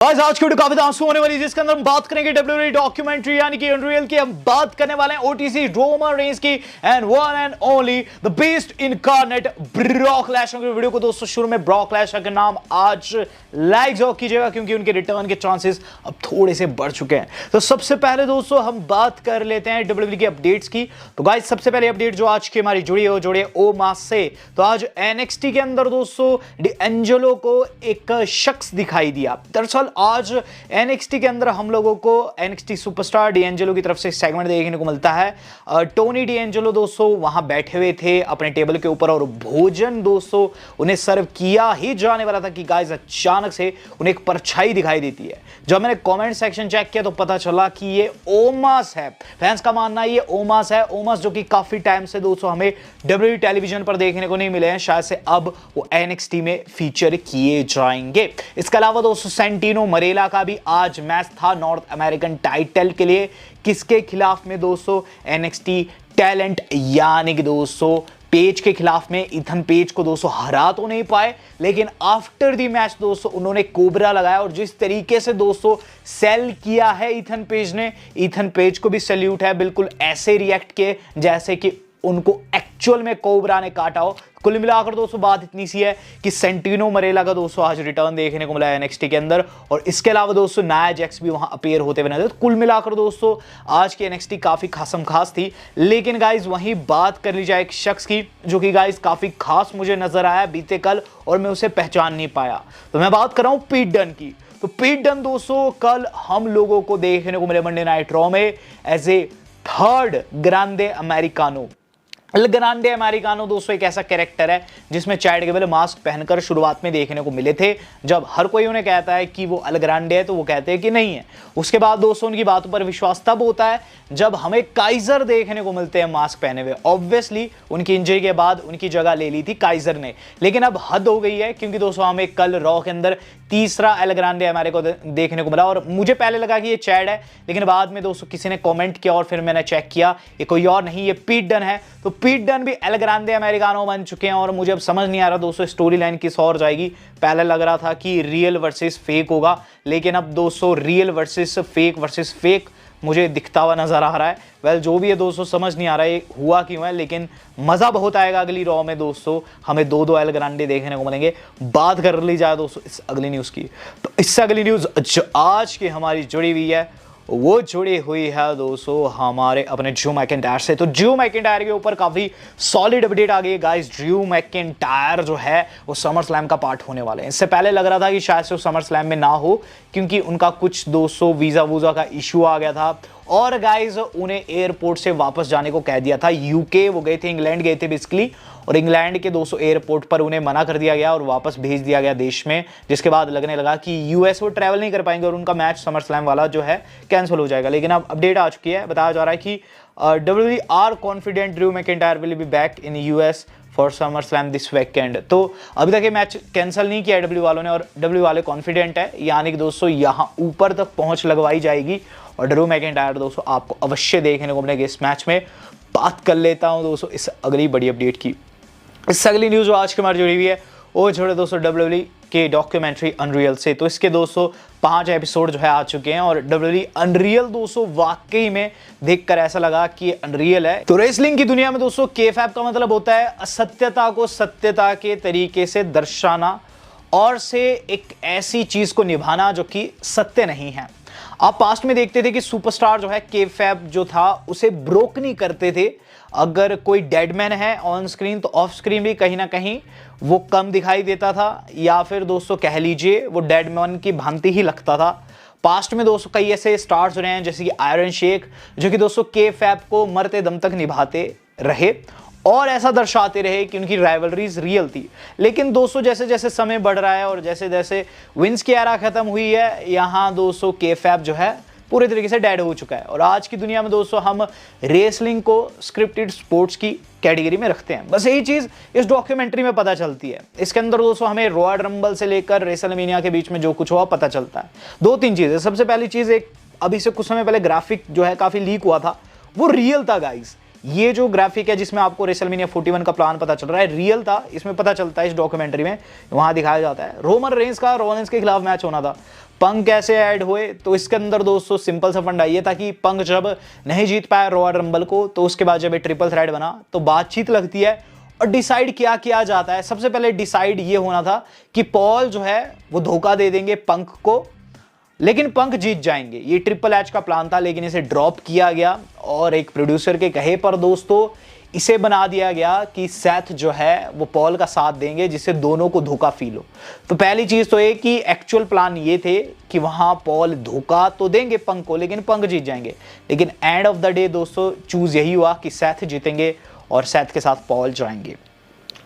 Guys आज की video काफी आंसू होने वाली है, जिसके अंदर हम बात करेंगे WWE डॉक्यूमेंट्री यानी कि अनरियल की। हम बात करने वाले हैं ओटीसी रोमन रेंस की and one and only the beast incarnate Brock Lesnar की। वीडियो को दोस्तों शुरू में ब्रॉक लेसनर के नाम आज लाइक जरूर कीजिएगा क्योंकि उनके रिटर्न के चांसेस अब थोड़े से बढ़ चुके हैं। तो सबसे पहले दोस्तों हम बात कर लेते हैं WWE की अपडेट्स की। तो गाइस सबसे पहले अपडेट जो आज की हमारी जुड़ी है वो जुड़ी है ओमास से। तो आज NXT के अंदर दोस्तों डिएंजेलो को एक शख्स दिखाई दिया। दरअसल आज NXT के अंदर हम लोगों को NXT सुपरस्टार डिएंजेलो की तरफ से सेगमेंट देखने को मिलता है। टोनी डिएंजेलो दोस्तों वहां बैठे हुए थे अपने टेबल के ऊपर और भोजन दोस्तों उन्हें सर्व किया ही जाने वाला था कि गाइस अचानक से उन्हें एक परछाई दिखाई देती है। जब मैंने कमेंट सेक्शन चेक किया तो पता चला कि ये ओमास है। फैंस का मानना है ये ओमास है। ओमास जो कि काफी टाइम से दोस्तों हमें WWE टेलीविजन पर देखने को नहीं मिले हैं, शायद से अब वो NXT में फीचर किए जाएंगे। इसके अलावा दोस्तों सेंटिनो मरेला का भी आज मैच था नॉर्थ अमेरिकन टाइटल के लिए। किसके खिलाफ में दोस्तों? NXT टैलेंट यानी कि दोस्तों पेज के खिलाफ में। इथन पेज को दोस्तों हरा तो नहीं पाए, लेकिन आफ्टर दी मैच दोस्तों उन्होंने कोबरा लगाया और जिस तरीके से दोस्तों सेल किया है इथन पेज ने, इथन पेज को भी सैल्यूट है। बिल्कुल ऐसे रिएक्ट किए जैसे कि उनको एक्चुअल में कोबरा ने काटा हो। कुल मिलाकर दोस्तों बात इतनी सी है कि सेंटिनो मरेला का दोस्तों आज रिटर्न देखने को मिला है NXT के अंदर और इसके अलावा दोस्तों नाया जैक्स भी वहां अपीयर होते हुए नजर। कुल मिलाकर दोस्तों आज की NXT काफी खासम खास थी। लेकिन गाइज वहीं बात कर ली जाए एक शख्स की जो कि गाइज काफी खास मुझे नजर आया बीते कल और मैं उसे पहचान नहीं पाया। तो मैं बात कर रहा हूं पीट डन की। तो पीट डन दोस्तों कल हम लोगों को देखने को मिले मंडे नाइट रॉ में as a third Grande Americano. El Grande Americano दोस्तों एक ऐसा कैरेक्टर है जिसमें चैट गेबल मास्क पहनकर शुरुआत में देखने को मिले थे। जब हर कोई उन्हें कहता है कि वो एल ग्रांडे है तो वो कहते हैं कि नहीं है। उसके बाद दोस्तों उनकी बातों पर विश्वास तब होता है जब हमें काइजर देखने को मिलते हैं मास्क पहने हुए। ऑब्वियसली उनकी इंजरी के बाद उनकी जगह ले ली थी काइजर ने, लेकिन अब हद हो गई है क्योंकि दोस्तों हमें कल रॉ के अंदर तीसरा एल ग्रांडे अमेरिका देखने को मिला। और मुझे पहले लगा कि ये चैड है, लेकिन बाद में दोस्तों किसी ने कमेंट किया और फिर मैंने चेक किया ये कोई और नहीं, ये पीट डन है। तो पीट डन भी एल ग्रांडे अमेरिकानो बन चुके हैं और मुझे अब समझ नहीं आ रहा दोस्तों स्टोरी लाइन किस और जाएगी। पहले लग रहा था कि रियल वर्सेस फेक होगा, लेकिन अब दोस्तों रियल वर्सेस फेक मुझे दिखता हुआ नजर आ रहा है। वेल जो भी है दोस्तों समझ नहीं आ रहा है हुआ क्यों है, लेकिन मजा बहुत आएगा अगली रॉ में दोस्तों। हमें दो एल ग्रांडे देखने को मिलेंगे। बात कर ली जाए दोस्तों इस अगली न्यूज की, तो इससे अगली न्यूज जो आज की हमारी जुड़ी हुई है वो जुड़ी हुई है दोस्तों हमारे अपने ड्रू मैकिंटायर से। तो ड्रू मैकिंटायर के ऊपर काफी सॉलिड अपडेट आ गई है गाइस। ड्रू मैकिंटायर जो है वो समर स्लैम का पार्ट होने वाले हैं। इससे पहले लग रहा था कि शायद से वो समर स्लैम में ना हो क्योंकि उनका कुछ दोस्तों वीजा वूजा का इशू आ गया था और गाइस उन्हें एयरपोर्ट से वापस जाने को कह दिया था। यूके वो गए थे, इंग्लैंड गए थे बेसिकली, और इंग्लैंड के दोस्तों एयरपोर्ट पर उन्हें मना कर दिया गया और वापस भेज दिया गया देश में, जिसके बाद लगने लगा कि US वो ट्रैवल नहीं कर पाएंगे और उनका मैच समर स्लैम वाला जो है कैंसिल हो जाएगा। लेकिन अब अपडेट आ चुकी है, बताया जा रहा है कि WWE are confident Drew McIntyre will be back in US for SummerSlam this weekend. तो अभी तक ये मैच कैंसिल नहीं किया W वालों ने और W वाले कॉन्फिडेंट है, यानी कि दोस्तों यहाँ ऊपर तक पहुंच लगवाई जाएगी और ड्रू मैकिंटायर दोस्तों आपको अवश्य देखने को मिलेगा इस मैच में। बात कर लेता हूँ दोस्तों इस अगली बड़ी अपडेट की। इससे अगली न्यूज जो आज की हमारी जुड़ी हुई है वो जुड़े दोस्तों WWE के डॉक्यूमेंट्री अनरियल से। तो इसके दोस्तों 5 एपिसोड जो है आ चुके हैं और WWE अनरियल दोस्तों वाकई में देखकर ऐसा लगा कि ये अनरियल है। तो रेसलिंग की दुनिया में दोस्तों केफैब का मतलब होता है असत्यता को सत्यता के तरीके से दर्शाना और से एक ऐसी चीज को निभाना जो कि सत्य नहीं है। आप पास्ट में देखते थे कि सुपरस्टार जो है केफैब जो था उसे ब्रोक नहीं करते थे। अगर कोई डेडमैन है ऑन स्क्रीन तो ऑफ स्क्रीन भी कहीं ना कहीं वो कम दिखाई देता था या फिर दोस्तों कह लीजिए वो डेडमैन की भांति ही लगता था। पास्ट में दोस्तों कई ऐसे स्टार्स रहे हैं जैसे कि आयरन शेक जो कि दोस्तों केफैब को मरते दम तक निभाते रहे और ऐसा दर्शाते रहे कि उनकी राइवलरीज रियल थी। लेकिन दोस्तों जैसे जैसे समय बढ़ रहा है और जैसे जैसे विंस की एरा खत्म हुई है, यहाँ दोस्तों केफैब जो है पूरे तरीके से डेड हो चुका है। और आज की दुनिया में दोस्तों हम रेसलिंग को स्क्रिप्टेड स्पोर्ट्स की कैटेगरी में रखते हैं। बस यही चीज इस डॉक्यूमेंट्री में पता चलती है। इसके अंदर दोस्तों हमें रॉयल रंबल से लेकर रेसलमेनिया के बीच में जो कुछ हुआ पता चलता है। 2-3 चीजें। सबसे पहली चीज एक अभी से कुछ समय पहले ग्राफिक जो है काफी लीक हुआ था वो रियल था गाइस। ये जो ग्राफिक है जिसमें आपको रेसलमेनिया 41 का प्लान पता चल रहा है, रियल था, इसमें पता चलता है इस डॉक्यूमेंट्री में, वहां दिखाया जाता है रोमन रेंस का रोलेंस के खिलाफ मैच होना था। पंक कैसे ऐड हुए, तो इसके अंदर दोस्तों सिंपल सा फंडा ये था कि पंक जब नहीं जीत पाया रॉयल रंबल को, तो उसके बाद जब ये ट्रिपल थ्रेट बना तो बातचीत लगती है और डिसाइड क्या किया जाता है। सबसे पहले डिसाइड ये होना था कि पॉल जो है वो धोखा दे देंगे पंक को, लेकिन पंक जीत जाएंगे। ये ट्रिपल एच का प्लान था, लेकिन इसे ड्रॉप किया गया और एक प्रोड्यूसर के कहे पर दोस्तों इसे बना दिया गया कि सेथ जो है वो पॉल का साथ देंगे, जिससे दोनों को धोखा फील हो। तो पहली चीज तो ये कि एक्चुअल प्लान ये थे कि वहां पॉल धोखा तो देंगे पंक को, लेकिन पंक जीत जाएंगे। लेकिन एंड ऑफ द डे दोस्तों चूज यही हुआ कि सेथ जीतेंगे और सेथ के साथ पॉल जाएंगे।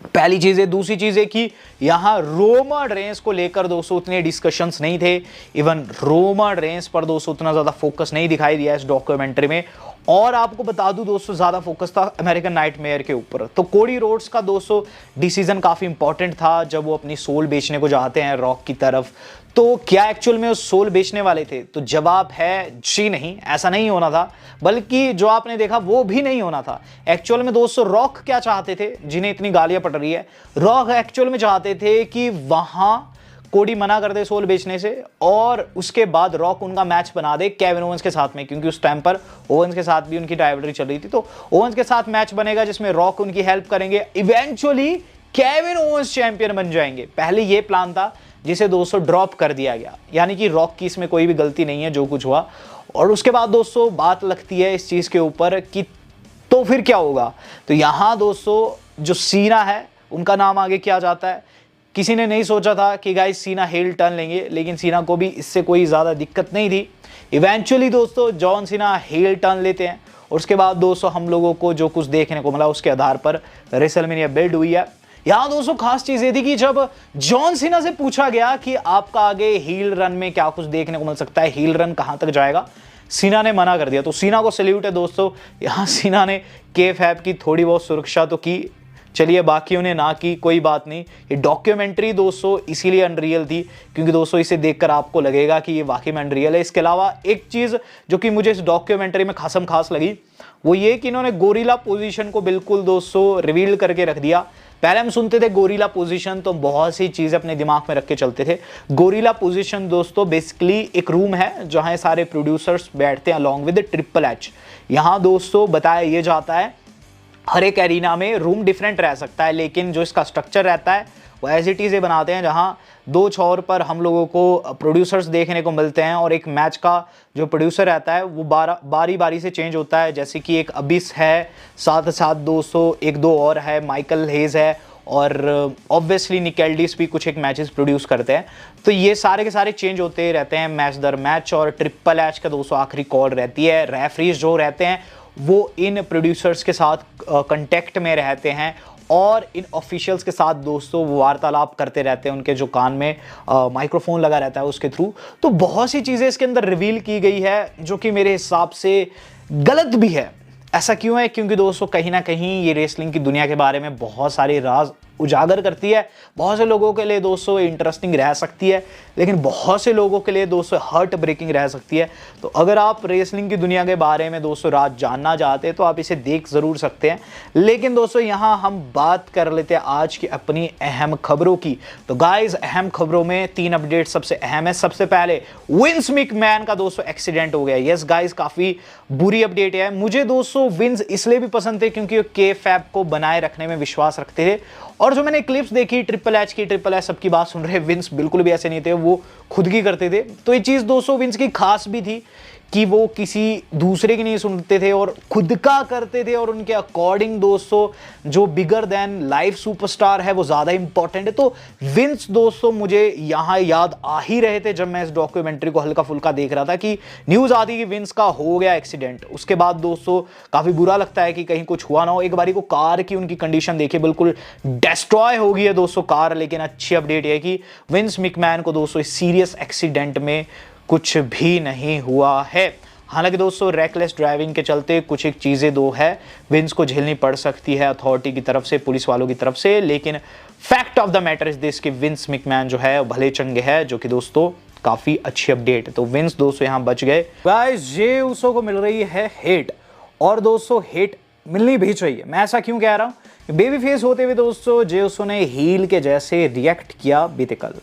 पहली चीज है। दूसरी चीज है कि यहां रोमन रेंस को लेकर दोस्तों उतने डिस्कशंस नहीं थे। इवन रोमन रेंस पर दोस्तों उतना ज्यादा फोकस नहीं दिखाई दिया इस डॉक्यूमेंट्री में। और आपको बता दूं दोस्तों ज्यादा फोकस था अमेरिकन नाइटमेयर के ऊपर। तो कोडी रोड्स का दोस्तों डिसीजन काफी इंपॉर्टेंट था जब वो अपनी सोल बेचने को जाते हैं रॉक की तरफ। तो क्या एक्चुअल में वो सोल बेचने वाले थे? तो जवाब है जी नहीं, ऐसा नहीं होना था, बल्कि जो आपने देखा वो भी नहीं होना था। एक्चुअल में दोस्तों रॉक क्या चाहते थे, जिन्हें इतनी गालियां पड़ रही है, रॉक एक्चुअल में चाहते थे कि वहां कोडी मना कर दे सोल बेचने से और उसके बाद रॉक उनका मैच बना दे केविन ओवेंस के साथ में, क्योंकि उस टाइम पर ओवेंस के साथ भी उनकी राइवलरी चल रही थी। तो ओवेंस के साथ मैच बनेगा जिसमें रॉक उनकी हेल्प करेंगे, इवेंचुअली केविन ओवेंस चैंपियन बन जाएंगे। पहले ये प्लान था जिसे दोस्तों ड्रॉप कर दिया गया, यानी कि रॉक की इसमें कोई भी गलती नहीं है जो कुछ हुआ। और उसके बाद दोस्तों बात लगती है इस चीज के ऊपर कि तो फिर क्या होगा। तो यहां दोस्तों जो सीना है उनका नाम आगे किया जाता है। किसी ने नहीं सोचा था कि गाइस सीना हेल टर्न लेंगे, लेकिन सीना को भी इससे कोई ज्यादा दिक्कत नहीं थी। इवेंचुअली दोस्तों जॉन सीना हेल टर्न लेते हैं और उसके बाद दोस्तों हम लोगों को जो कुछ देखने को मिला उसके आधार पर रेसलमेनिया बिल्ड हुई है। यहां दोस्तों खास चीज ये थी कि जब जॉन सीना से पूछा गया कि आपका आगे हील रन में क्या कुछ देखने को मिल सकता है, हील रन कहां तक जाएगा, सीना ने मना कर दिया। तो सीना को सैल्यूट है दोस्तों, यहां सीना ने केएफएफ की थोड़ी बहुत सुरक्षा तो की, चलिए बाकियों ने ना की, कोई बात नहीं। ये डॉक्यूमेंट्री दोस्तों इसीलिए अनरियल थी क्योंकि दोस्तों इसे देखकर आपको लगेगा कि ये वाकई में अनरियल है। इसके अलावा एक चीज जो कि मुझे इस डॉक्यूमेंट्री में खास लगी वो ये कि इन्होंने गोरिल्ला पोजीशन को बिल्कुल दोस्तों रिवील करके रख दिया। पहले हम सुनते थे गोरिल्ला पोजीशन तो बहुत सी चीजें अपने दिमाग में रख के चलते थे। गोरिल्ला पोजीशन दोस्तों बेसिकली एक रूम है जहां सारे प्रोड्यूसर्स बैठते हैं अलॉन्ग विद ट्रिपल एच। यहां दोस्तों बताया ये जाता है हर एक एरिना में रूम डिफरेंट रह सकता है, लेकिन जो इसका स्ट्रक्चर रहता है वो एज इट इज बनाते हैं, जहां दो छोर पर हम लोगों को प्रोड्यूसर्स देखने को मिलते हैं और एक मैच का जो प्रोड्यूसर रहता है वो बारी बारी से चेंज होता है। जैसे कि एक अबिस है, साथ साथ दोस्तों एक दो और है, माइकल हेज है और ऑब्वियसली निकेल्डिस भी कुछ एक मैचेस प्रोड्यूस करते हैं। तो ये सारे के सारे चेंज होते रहते हैं मैच दर मैच। और ट्रिपल एच का दोस्तों आखिरी कॉल रहती है। रेफरीज जो रहते हैं वो इन प्रोड्यूसर्स के साथ कांटेक्ट में रहते हैं और इन ऑफिशियल्स के साथ दोस्तों वो वार्तालाप करते रहते हैं, उनके जो कान में माइक्रोफोन लगा रहता है उसके थ्रू। तो बहुत सी चीज़ें इसके अंदर रिवील की गई है जो कि मेरे हिसाब से गलत भी है। ऐसा क्यों है? क्योंकि दोस्तों कहीं ना कहीं ये रेसलिंग की दुनिया के बारे में बहुत सारे राज उजागर करती है। बहुत से लोगों के लिए दोस्तों इंटरेस्टिंग रह सकती है, लेकिन बहुत से लोगों के लिए दोस्तों हार्ट ब्रेकिंग रह सकती है। तो अगर आप रेसलिंग की दुनिया के बारे में दोस्तों राज जानना चाहते हैं तो आप इसे देख ज़रूर सकते हैं। लेकिन दोस्तों यहाँ हम बात कर लेते हैं आज की अपनी अहम खबरों की। तो गाइज अहम खबरों में 3 अपडेट सबसे अहम है। सबसे पहले विंस मैकमैन का दोस्तों एक्सीडेंट हो गया। यस गाइज काफ़ी बुरी अपडेट है। मुझे दोस्तों विंस इसलिए भी पसंद थे क्योंकि वो केएफएफ को बनाए रखने में विश्वास रखते थे। और जो मैंने क्लिप्स देखी ट्रिपल एच सबकी बात सुन रहे, विंस बिल्कुल भी ऐसे नहीं थे, वो खुद की करते थे। तो ये चीज़ दोस्तों विंस की खास भी थी कि वो किसी दूसरे की नहीं सुनते थे और खुद का करते थे और उनके अकॉर्डिंग दोस्तों जो बिगर देन लाइफ सुपरस्टार है वो ज़्यादा इंपॉर्टेंट है। तो विंस दोस्तों मुझे यहाँ याद आ ही रहे थे जब मैं इस डॉक्यूमेंट्री को हल्का फुल्का देख रहा था कि न्यूज़ आती कि विंस का हो गया एक्सीडेंट। उसके बाद दोस्तों काफ़ी बुरा लगता है कि कहीं कुछ हुआ ना हो। एक बारी को कार की उनकी कंडीशन देखिए, बिल्कुल डिस्ट्रॉय हो गई है दोस्तों कार। लेकिन अच्छी अपडेट है कि विंस मैकमैन को दोस्तों इस सीरियस एक्सीडेंट में कुछ भी नहीं हुआ है। हालांकि दोस्तों रैकलेस ड्राइविंग के चलते कुछ एक चीज़ें दो है विंस को झेलनी पड़ सकती है अथॉरिटी की तरफ से, पुलिस वालों की तरफ से। लेकिन fact of the matter is this कि विंस मैकमैन जो है भले चंगे है, जो कि दोस्तों काफ़ी अच्छी अपडेट है। तो विंस दोस्तों यहाँ बच गए। गाइस जे उसो को मिल रही है हेट, और दोस्तों हेट मिलनी भी चाहिए। मैं ऐसा क्यों कह रहा हूं, बेबी फेस होते हुए दोस्तों जे उसो ने हील के जैसे रिएक्ट किया बीते कल।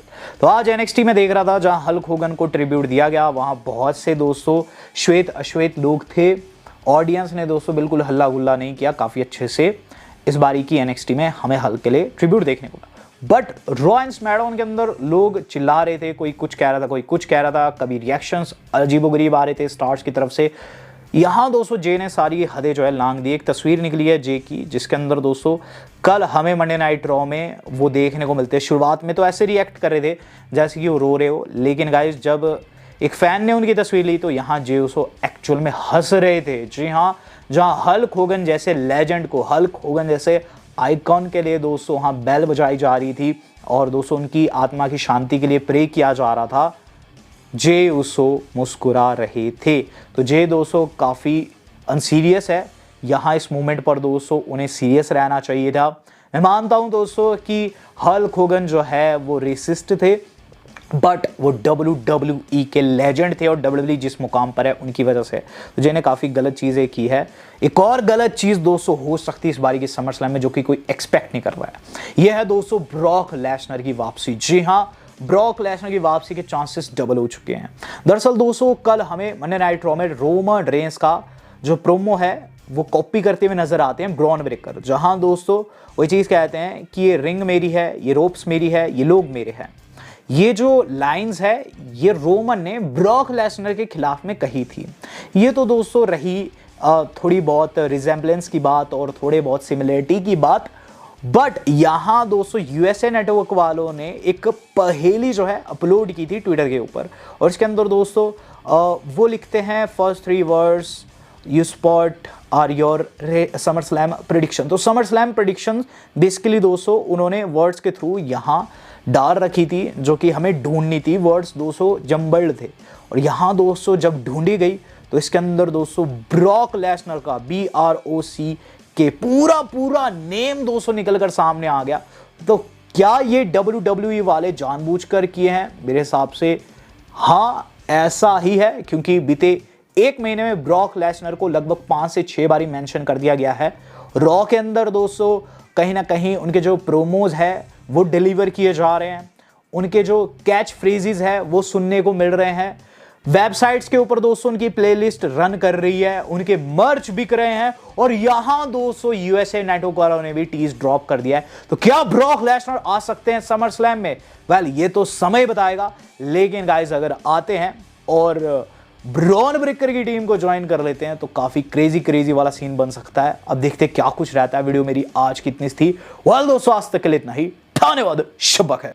तो आज एनएक्सटी में देख रहा था जहां हल्क होगन को ट्रिब्यूट दिया गया, वहां बहुत से दोस्तों श्वेत अश्वेत लोग थे। ऑडियंस ने दोस्तों बिल्कुल हल्ला गुल्ला नहीं किया, काफी अच्छे से इस बारी की एनएक्सटी में हमें हल्क के लिए ट्रिब्यूट देखने को मिला। बट रॉ एंड स्मैकडाउन के अंदर लोग चिल्ला रहे थे, कोई कुछ कह रहा था, कोई कुछ कह रहा था, कभी रिएक्शंस अजीबोगरीब आ रहे थे स्टार्स की तरफ से। यहाँ दोस्तों जे ने सारी हदें जो है लांग दी। एक तस्वीर निकली है जे की, जिसके अंदर दोस्तों कल हमें मंडे नाइट रॉ में वो देखने को मिलते हैं। शुरुआत में तो ऐसे रिएक्ट कर रहे थे जैसे कि वो रो रहे हो, लेकिन गाइस जब एक फैन ने उनकी तस्वीर ली तो यहाँ जे उसो एक्चुअल में हंस रहे थे। जी हाँ, जहाँ हल्क होगन जैसे लेजेंड को, हल्क होगन जैसे आइकॉन के लिए दोस्तों वहाँ बेल बजाई जा रही थी और दोस्तों उनकी आत्मा की शांति के लिए प्रे किया जा रहा था, जे उसो मुस्कुरा रहे थे। तो जे दोस्तों काफ़ी अनसीरियस है यहाँ इस मोमेंट पर दोस्तों, उन्हें सीरियस रहना चाहिए था। मैं मानता हूँ दोस्तों कि हल्क होगन जो है वो रेसिस्ट थे, बट वो WWE के लेजेंड थे और WWE जिस मुकाम पर है उनकी वजह से तो जिन्हें काफ़ी गलत चीज़ें की है। एक और गलत चीज़ दोस्तों हो सकती है इस बारी की समर स्लैम में, जो कि कोई एक्सपेक्ट नहीं कर रहा है। यह है दोस्तों ब्रॉक लेसनर की वापसी। जी हाँ, ब्रॉक लेसनर की वापसी के चांसेस डबल हो चुके हैं। दरअसल दोस्तों कल हमें मंडे नाइट रॉ में रोमन रेंस का जो प्रोमो है वो कॉपी करते हुए नजर आते हैं ब्रॉन ब्रेकर, जहां दोस्तों वही चीज़ कहते हैं कि ये रिंग मेरी है, ये रोप्स मेरी है, ये लोग मेरे हैं। ये जो लाइंस है ये रोमन ने ब्रॉक लेसनर के खिलाफ में कही थी। ये तो दोस्तों रही थोड़ी बहुत रिजेम्बलेंस की बात और थोड़े बहुत सिमिलरिटी की बात, बट यहाँ दोस्तों यूएसए नेटवर्क वालों ने एक पहेली जो है अपलोड की थी ट्विटर के ऊपर, और इसके अंदर दोस्तों वो लिखते हैं first 3 words you spot are your SummerSlam prediction. तो समर स्लैम प्रेडिक्शन बेसिकली दोस्तों उन्होंने वर्ड्स के थ्रू यहाँ डाल रखी थी, जो कि हमें ढूंढनी थी। वर्ड्स दोस्तों जम्बल्ड थे और यहाँ दोस्तों जब ढूंढी गई तो इसके अंदर दोस्तों ब्रॉक लेसनर का BROC के पूरा नेम दोस्तों निकलकर सामने आ गया। तो क्या ये WWE वाले जानबूझकर किए हैं? मेरे हिसाब से हाँ ऐसा ही है, क्योंकि बीते 1 महीने में ब्रॉक लेसनर को लगभग 5 से 6 बारी मेंशन कर दिया गया है रॉ के अंदर। दोस्तों कहीं ना कहीं उनके जो प्रोमोज है वो डिलीवर किए जा रहे हैं, उनके जो कैच फ्रेजेस है वो सुनने को मिल रहे हैं, वेबसाइट्स के ऊपर दोस्तों उनकी प्लेलिस्ट रन कर रही है, उनके मर्च बिक रहे हैं, और यहां दोस्तों यूएसए नेटवर्क वालों ने भी टीज ड्रॉप कर दिया है। तो क्या ब्रॉक लेसनर आ सकते हैं समर स्लैम में? वेल ये तो समय बताएगा, लेकिन गाइस अगर आते हैं और ब्रॉन ब्रेकर की टीम को ज्वाइन कर लेते हैं तो काफी क्रेजी वाला सीन बन सकता है। अब देखते हैं क्या कुछ रहता है। वीडियो मेरी आज की इतनी थी। वेल दोस्तों आज तक के लिए इतना ही। धन्यवाद, शब्बा खैर।